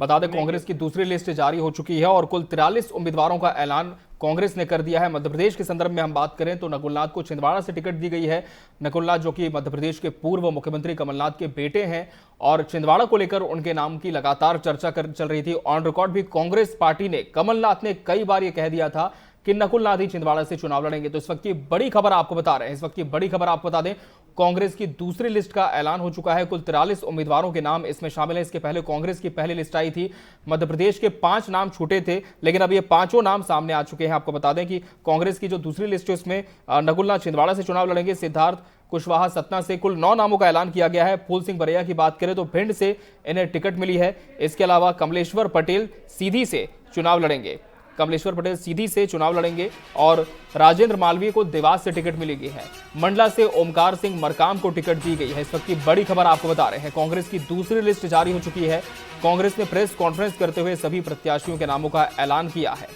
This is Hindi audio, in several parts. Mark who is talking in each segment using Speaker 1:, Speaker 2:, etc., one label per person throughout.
Speaker 1: बता दें कांग्रेस की दूसरी लिस्ट जारी हो चुकी है और कुल 43 उम्मीदवारों का ऐलान कांग्रेस ने कर दिया है। मध्य प्रदेश के संदर्भ में हम बात करें तो नकुलनाथ को छिंदवाड़ा से टिकट दी गई है। नकुलनाथ जो कि मध्य प्रदेश के पूर्व मुख्यमंत्री कमलनाथ के बेटे हैं और छिंदवाड़ा को लेकर उनके नाम की लगातार चर्चा चल रही थी। ऑन रिकॉर्ड भी कांग्रेस पार्टी ने, कमलनाथ ने कई बार यह कह दिया था कि नकुलनाथ ही छिंदवाड़ा से चुनाव लड़ेंगे। तो इस वक्त की बड़ी खबर आपको बता रहे हैं, इस वक्त की बड़ी खबर आपको बता दें, कांग्रेस की दूसरी लिस्ट का ऐलान हो चुका है। कुल 43 उम्मीदवारों के नाम इसमें शामिल हैं। इसके पहले कांग्रेस की पहली लिस्ट आई थी, मध्य प्रदेश के 5 नाम छूटे थे, लेकिन अब ये पांचों नाम सामने आ चुके हैं। आपको बता दें कि कांग्रेस की जो दूसरी लिस्ट है उसमें नकुलनाथ छिंदवाड़ा से चुनाव लड़ेंगे, सिद्धार्थ कुशवाहा सतना से। कुल 9 नामों का ऐलान किया गया है। फूल सिंह बरैया की बात करें तो भिंड से इन्हें टिकट मिली है। इसके अलावा कमलेश्वर पटेल सीधी से चुनाव लड़ेंगे, कमलेश्वर पटेल सीधी से चुनाव लड़ेंगे और राजेंद्र मालवीय को देवास से टिकट मिली गई है। मंडला से ओमकार सिंह मरकाम को टिकट दी गई है। इस वक्त की बड़ी खबर आपको बता रहे हैं, कांग्रेस की दूसरी लिस्ट जारी हो चुकी है। कांग्रेस ने प्रेस कॉन्फ्रेंस करते हुए सभी प्रत्याशियों के नामों का ऐलान किया है।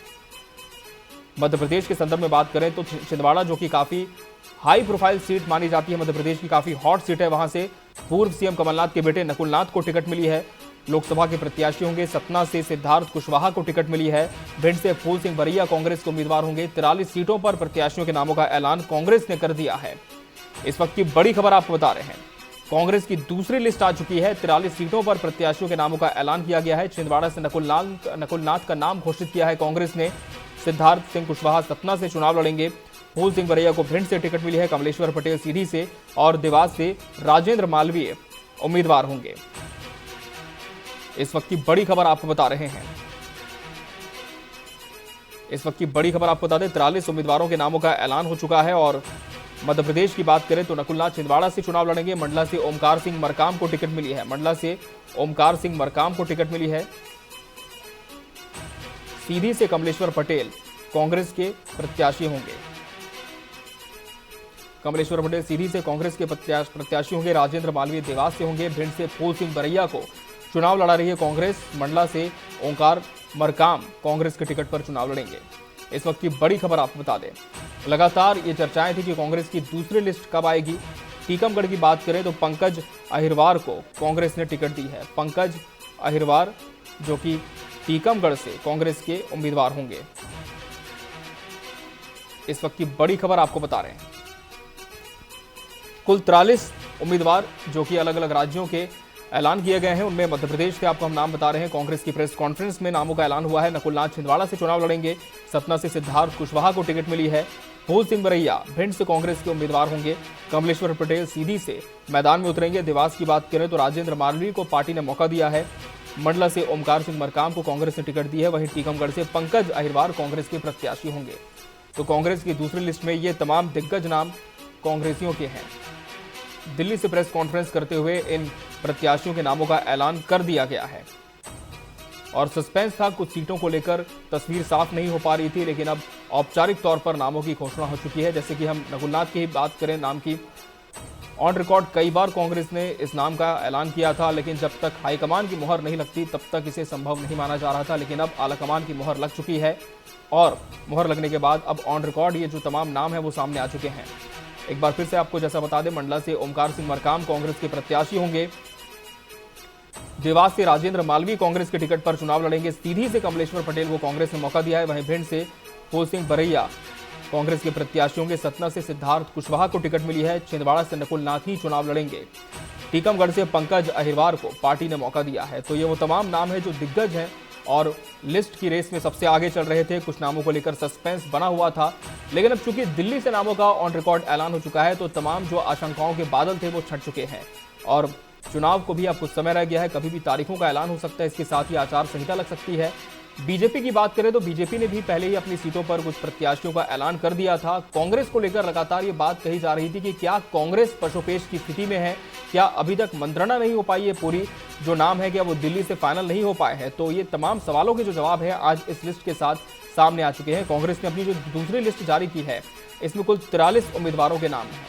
Speaker 1: मध्य प्रदेश के संदर्भ में बात करें तो छिंदवाड़ा जो कि काफी हाई प्रोफाइल सीट मानी जाती है, मध्य प्रदेश की काफी हॉट सीट है, वहां से पूर्व सीएम कमलनाथ के बेटे नकुलनाथ को टिकट मिली है। लोकसभा के प्रत्याशी होंगे। सतना से सिद्धार्थ कुशवाहा को टिकट मिली है। भिंड से फूल सिंह बरैया कांग्रेस के उम्मीदवार होंगे। 43 सीटों पर प्रत्याशियों के नामों का ऐलान कांग्रेस ने कर दिया है। इस वक्त की बड़ी खबर आपको बता रहे हैं, कांग्रेस की दूसरी लिस्ट आ चुकी है। 43 सीटों पर प्रत्याशियों के नामों का ऐलान किया गया है। छिंदवाड़ा से नकुलनाथ का नाम घोषित किया है कांग्रेस ने। सिद्धार्थ सिंह कुशवाहा सतना से चुनाव लड़ेंगे। फूल सिंह बरैया को भिंड से टिकट मिली है। कमलेश्वर पटेल सीधी से और देवास से राजेंद्र मालवीय उम्मीदवार होंगे। इस वक्त की बड़ी खबर आपको बता रहे हैं, इस वक्त की बड़ी खबर आपको बता दें, 43 उम्मीदवारों के नामों का ऐलान हो चुका है। और मध्य प्रदेश की बात करें तो नकुलनाथ छिंदवाड़ा से चुनाव लड़ेंगे। मंडला से ओमकार सिंह मरकाम को टिकट मिली है। मंडला से ओमकार सिंह मरकाम को टिकट मिली है। सीधी से कमलेश्वर पटेल कांग्रेस के प्रत्याशी होंगे। कमलेश्वर पटेल सीधी से कांग्रेस के प्रत्याशी होंगे। राजेंद्र मालवीय देवास से होंगे। भिंड से फूल सिंह बरैया को चुनाव लड़ा रही है कांग्रेस। मंडला से ओंकार मरकाम कांग्रेस के टिकट पर चुनाव लड़ेंगे। इस वक्त की बड़ी खबर आपको बता दें, लगातार ये चर्चाएं थी कि कांग्रेस की दूसरी लिस्ट कब आएगी। टीकमगढ़ की बात करें तो पंकज अहिरवार को कांग्रेस ने टिकट दी है। पंकज अहिरवार जो कि टीकमगढ़ से कांग्रेस के उम्मीदवार होंगे। इस वक्त की बड़ी खबर आपको बता रहे हैं, कुल 43 उम्मीदवार जो कि अलग अलग राज्यों के ऐलान किए गए हैं, उनमें मध्य प्रदेश से आपको हम नाम बता रहे हैं। कांग्रेस की प्रेस कॉन्फ्रेंस में नामों का ऐलान हुआ है। नकुलनाथ छिंदवाड़ा से चुनाव लड़ेंगे। सतना से सिद्धार्थ कुशवाहा को टिकट मिली है। फूल सिंह बरैया भिंड से कांग्रेस के उम्मीदवार होंगे। कमलेश्वर पटेल सीधी से मैदान में उतरेंगे। देवास की बात करें तो राजेंद्र मालवीय को पार्टी ने मौका दिया है। मंडला से ओमकार सिंह मरकाम को कांग्रेस ने टिकट दी है। वहीं टीकमगढ़ से पंकज अहिरवार कांग्रेस के प्रत्याशी होंगे। तो कांग्रेस की दूसरी लिस्ट में ये तमाम दिग्गज नाम कांग्रेसियों के हैं। दिल्ली से प्रेस कॉन्फ्रेंस करते हुए इन प्रत्याशियों के नामों का ऐलान कर दिया गया है और सस्पेंस था, कुछ सीटों को लेकर तस्वीर साफ नहीं हो पा रही थी, लेकिन अब औपचारिक तौर पर नामों की घोषणा हो चुकी है। जैसे कि हम नकुलनाथ की बात करें, नाम की ऑन रिकॉर्ड कई बार कांग्रेस ने इस नाम का ऐलान किया था, लेकिन जब तक हाईकमान की मुहर नहीं लगती तब तक इसे संभव नहीं माना जा रहा था। लेकिन अब आलाकमान की मुहर लग चुकी है और मुहर लगने के बाद अब ऑन रिकॉर्ड ये जो तमाम नाम है वो सामने आ चुके हैं। एक बार फिर से आपको जैसा बता दें, मंडला से ओमकार सिंह मरकाम कांग्रेस के प्रत्याशी होंगे। देवास से राजेंद्र मालवीय कांग्रेस के टिकट पर चुनाव लड़ेंगे। सीधी से कमलेश्वर पटेल को कांग्रेस ने मौका दिया है। वहीं भिंड से फूल सिंह बरैया कांग्रेस के प्रत्याशी होंगे। सतना से सिद्धार्थ कुशवाहा को टिकट मिली है। छिंदवाड़ा से नकुलनाथ ही चुनाव लड़ेंगे। टीकमगढ़ से पंकज अहिरवार को पार्टी ने मौका दिया है। तो ये वो तमाम नाम है जो दिग्गज हैं और लिस्ट की रेस में सबसे आगे चल रहे थे। कुछ नामों को लेकर सस्पेंस बना हुआ था, लेकिन अब चूंकि दिल्ली से नामों का ऑन रिकॉर्ड ऐलान हो चुका है तो तमाम जो आशंकाओं के बादल थे वो छट चुके हैं और चुनाव को भी अब कुछ समय रह गया है। कभी भी तारीखों का ऐलान हो सकता है। इसके साथ ही आचार संहिता लग सकती है। बीजेपी की बात करें तो बीजेपी ने भी पहले ही अपनी सीटों पर कुछ प्रत्याशियों का ऐलान कर दिया था। कांग्रेस को लेकर लगातार ये बात कही जा रही थी कि क्या कांग्रेस पशुपेश की स्थिति में है, क्या अभी तक मंत्रणा नहीं हो पाई है, पूरी जो नाम है क्या वो दिल्ली से फाइनल नहीं हो पाए हैं। तो ये तमाम सवालों के जो जवाब है आज इस लिस्ट के साथ सामने आ चुके हैं। कांग्रेस ने अपनी जो दूसरी लिस्ट जारी की है इसमें कुल 43 उम्मीदवारों के नाम हैं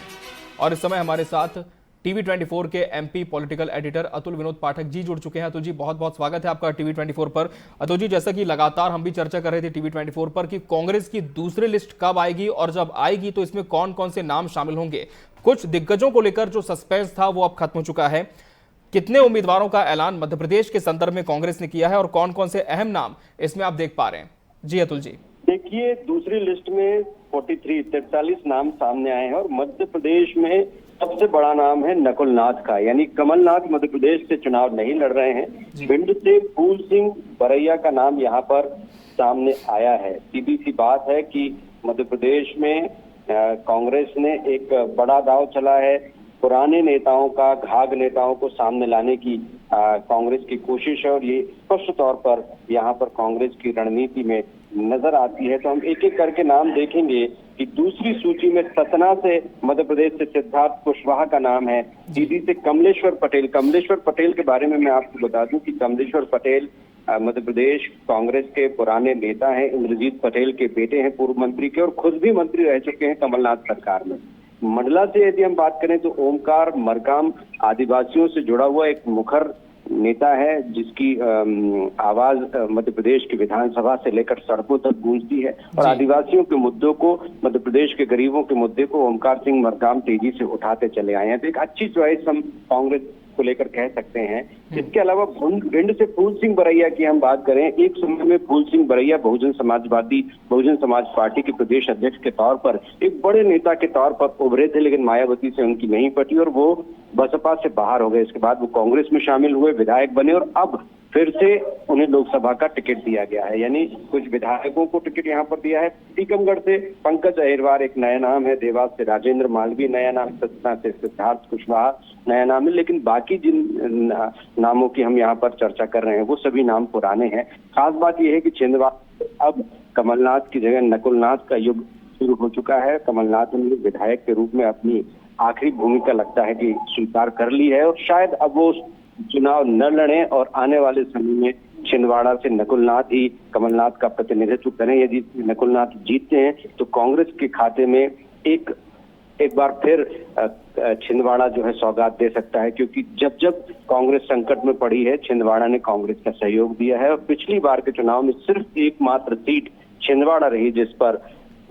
Speaker 1: और इस समय हमारे साथ टीवी 24 के MP political editor Atul Vinod Pathak ji जुड़ चुके हैं। अतुल जी, बहुत बहुत स्वागत है आपका टीवी 24 पर। अतुल जी, जैसा कि लगातार हम भी चर्चा कर रहे थे टीवी 24 पर कि कांग्रेस की दूसरी लिस्ट कब आएगी और जब आएगी तो इसमें कौन कौन से नाम शामिल होंगे। कुछ दिग्गजों को लेकर जो सस्पेंस था वो अब खत्म हो चुका है। कितने उम्मीदवारों का ऐलान मध्य प्रदेश के संदर्भ में कांग्रेस ने किया है और कौन कौन से अहम नाम इसमें आप देख पा रहे हैं? जी अतुल जी।
Speaker 2: देखिए, दूसरी लिस्ट में 43 नाम सामने आए हैं और मध्य प्रदेश में सबसे बड़ा नाम है नकुल नाथ का, यानी कमलनाथ मध्य प्रदेश से चुनाव नहीं लड़ रहे हैं। भिंड से फूल सिंह बरैया का नाम यहाँ पर सामने आया है। सीधी सी बात है कि मध्य प्रदेश में कांग्रेस ने एक बड़ा दांव चला है। पुराने नेताओं का, घाघ नेताओं को सामने लाने की कांग्रेस की कोशिश है और ये स्पष्ट तौर पर यहाँ पर कांग्रेस की रणनीति में नजर आती है। तो हम एक एक करके नाम देखेंगे कि दूसरी सूची में सतना से मध्य प्रदेश से सिद्धार्थ कुशवाहा का नाम है। सीधी से कमलेश्वर पटेल के बारे में मैं आपको बता दूं कि कमलेश्वर पटेल मध्य प्रदेश कांग्रेस के पुराने नेता हैं, इंद्रजीत पटेल के बेटे हैं, पूर्व मंत्री के, और खुद भी मंत्री रह चुके हैं कमलनाथ सरकार में। मंडला से यदि हम बात करें तो ओमकार मरकाम आदिवासियों से जुड़ा हुआ एक मुखर नेता है, जिसकी आवाज मध्य प्रदेश की विधानसभा से लेकर सड़कों तक गूंजती है और आदिवासियों के मुद्दों को, मध्य प्रदेश के गरीबों के मुद्दे को ओमकार सिंह मरकाम तेजी से उठाते चले आए हैं। तो एक अच्छी चॉइस हम कांग्रेस को लेकर कह सकते हैं। इसके अलावा भिंड से फूल सिंह बरैया की हम बात करें, एक समय में फूल सिंह बरैया बहुजन समाज पार्टी के प्रदेश अध्यक्ष के तौर पर एक बड़े नेता के तौर पर उभरे थे, लेकिन मायावती से उनकी नहीं पटी और वो बसपा से बाहर हो गए। इसके बाद वो कांग्रेस में शामिल हुए, विधायक बने और अब फिर से उन्हें लोकसभा का टिकट दिया गया है, यानी कुछ विधायकों को टिकट यहाँ पर दिया है। टीकमगढ़ से पंकज अहिरवार एक नया नाम है, देवास से राजेंद्र मालवीय नया नाम, सतना से सिद्धार्थ कुशवाहा नया नाम है। लेकिन बाकी जिन नामों की हम यहाँ पर चर्चा कर रहे हैं वो सभी नाम पुराने हैं। खास बात यह है कि छिंदवाड़ा अब कमलनाथ की जगह नकुलनाथ का युग शुरू हो चुका है। कमलनाथ ने विधायक के रूप में अपनी आखिरी भूमिका लगता है कि स्वीकार कर ली है और शायद अब वो चुनाव न लड़े और आने वाले समय में छिंदवाड़ा से नकुलनाथ ही कमलनाथ का प्रतिनिधित्व करें। यदि नकुलनाथ जीतते हैं तो कांग्रेस के खाते में एक बार फिर छिंदवाड़ा जो है सौगात दे सकता है, क्योंकि जब कांग्रेस संकट में पड़ी है छिंदवाड़ा ने कांग्रेस का सहयोग दिया है और पिछली बार के चुनाव में सिर्फ एकमात्र सीट छिंदवाड़ा रही जिस पर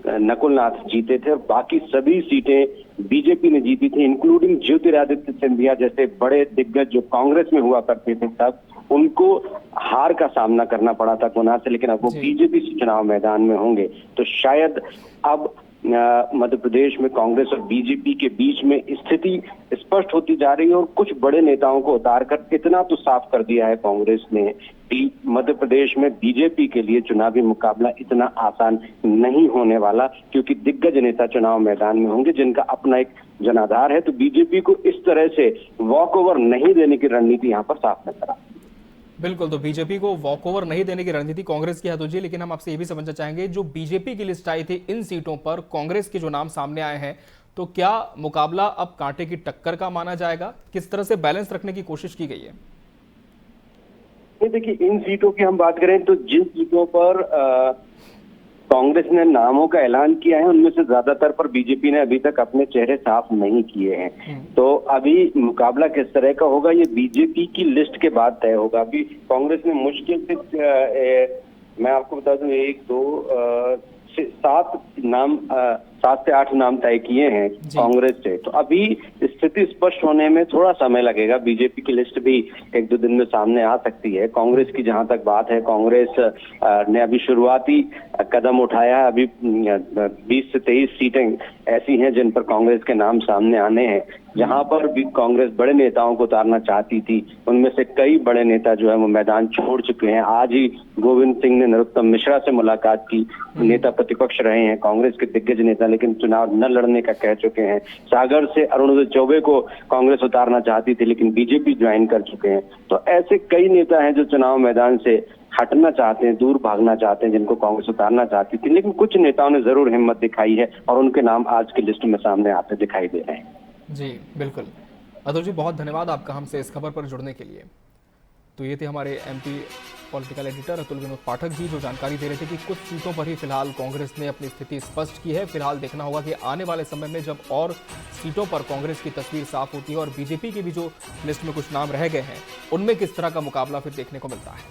Speaker 2: नकुलनाथ जीते थे और बाकी सभी सीटें बीजेपी ने जीती थी, इंक्लूडिंग ज्योतिरादित्य सिंधिया जैसे बड़े दिग्गज जो कांग्रेस में हुआ करते थे तब, उनको हार का सामना करना पड़ा था गुना से, लेकिन अब वो बीजेपी से चुनाव मैदान में होंगे। तो शायद अब मध्य प्रदेश में कांग्रेस और बीजेपी के बीच में स्थिति स्पष्ट होती जा रही है और कुछ बड़े नेताओं को उतारकर इतना तो साफ कर दिया है कांग्रेस ने कि मध्य प्रदेश में बीजेपी के लिए चुनावी मुकाबला इतना आसान नहीं होने वाला, क्योंकि दिग्गज नेता चुनाव मैदान में होंगे जिनका अपना एक जनाधार है। तो बीजेपी को इस तरह से वॉक ओवर नहीं देने की रणनीति यहाँ पर साफ नजर आती है।
Speaker 1: बिल्कुल, तो बीजेपी को वॉक ओवर नहीं देने की रणनीति कांग्रेस की है तो जी, लेकिन हम आपसे ये भी समझना चाहेंगे जो बीजेपी की लिस्ट आई थी इन सीटों पर कांग्रेस के जो नाम सामने आए हैं, तो क्या मुकाबला अब कांटे की टक्कर का माना जाएगा? किस तरह से बैलेंस रखने की कोशिश की गई है?
Speaker 2: देखिए, इन सीटों की हम बात करें तो जिन सीटों पर कांग्रेस ने नामों का ऐलान किया है उनमें से ज्यादातर पर बीजेपी ने अभी तक अपने चेहरे साफ नहीं किए हैं। तो अभी मुकाबला किस तरह का होगा ये बीजेपी की लिस्ट के बाद तय होगा। अभी कांग्रेस ने मुश्किल से मैं आपको बता दूं 7 से 8 नाम तय किए हैं कांग्रेस से। तो अभी स्थिति स्पष्ट होने में थोड़ा समय लगेगा। बीजेपी की लिस्ट भी 1-2 दिन में सामने आ सकती है। कांग्रेस की जहां तक बात है, कांग्रेस ने अभी शुरुआती कदम उठाया है। अभी 20 से 23 सीटें ऐसी हैं जिन पर कांग्रेस के नाम सामने आने हैं। जहां पर भी कांग्रेस बड़े नेताओं को उतारना चाहती थी उनमें से कई बड़े नेता जो है वो मैदान छोड़ चुके हैं। आज ही गोविंद सिंह ने नरोत्तम मिश्रा से मुलाकात की। नेता प्रतिपक्ष रहे हैं कांग्रेस के दिग्गज नेता, लेकिन चुनाव न लड़ने का कह चुके हैं। सागर से अरुणोदय चौबे को कांग्रेस उतारना चाहती थी, लेकिन बीजेपी ज्वाइन कर चुके हैं। तो ऐसे कई नेता हैं जो चुनाव मैदान से हटना चाहते हैं, दूर भागना चाहते हैं, जिनको कांग्रेस उतारना चाहती थी। लेकिन कुछ नेताओं ने जरूर हिम्मत दिखाई है और उनके नाम आज की लिस्ट में सामने आते दिखाई दे रहे हैं।
Speaker 1: जी बिल्कुल, अतुल जी बहुत धन्यवाद आपका हमसे इस खबर पर जुड़ने के लिए। तो ये थे हमारे MP political editor Atul Vinod Pathak ji, जो जानकारी दे रहे थे कि कुछ सीटों पर ही फिलहाल कांग्रेस ने अपनी स्थिति स्पष्ट की है। फिलहाल देखना होगा कि आने वाले समय में जब और सीटों पर कांग्रेस की तस्वीर साफ होती है और बीजेपी की भी जो लिस्ट में कुछ नाम रह गए हैं उनमें किस तरह का मुकाबला फिर देखने को मिलता है।